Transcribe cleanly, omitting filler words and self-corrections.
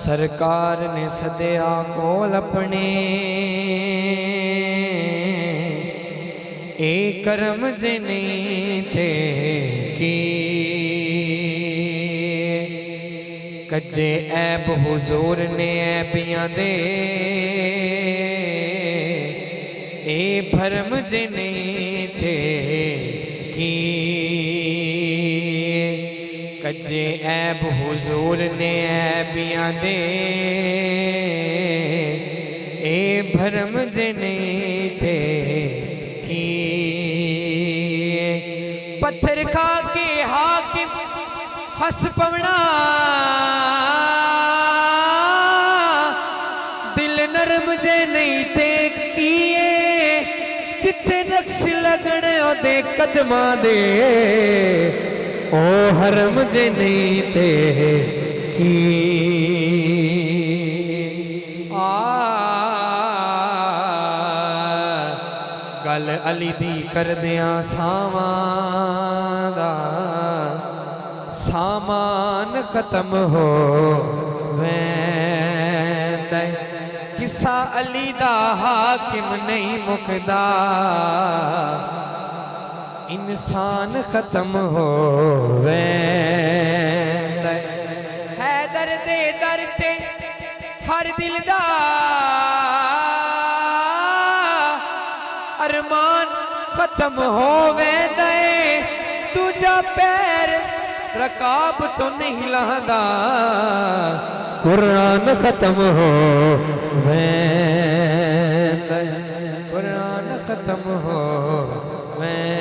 सरकार ने सदया कोल अपने ए करम जे नहीं थे कि कजे ऐब हुजूर ने ऐबियां दे ए भरम जे नहीं थे कि कजे ऐब हुजूर ने ऐबियां दे ए भरम जे नहीं थे कि पत्थर खा के हाकिम हस पवना दिल नरम जे नहीं थे किए जिथे नक्श लगने ओदे कदमां दे ओ हरम जे नहीं थे कि गल अली दी कर दिया सामान दा सामान खत्म हो वैंदा किसा अली दा हाकिम नहीं मुकदा इंसान खत्म हो वैंदा हैदर दे दर ते हर दिल दा अरमान खत्म हो वैंदा दूजा पैर रकाब तो नहीं लांदा कुरान खत्म हो वैंदा कुरान खत्म हो वैंदा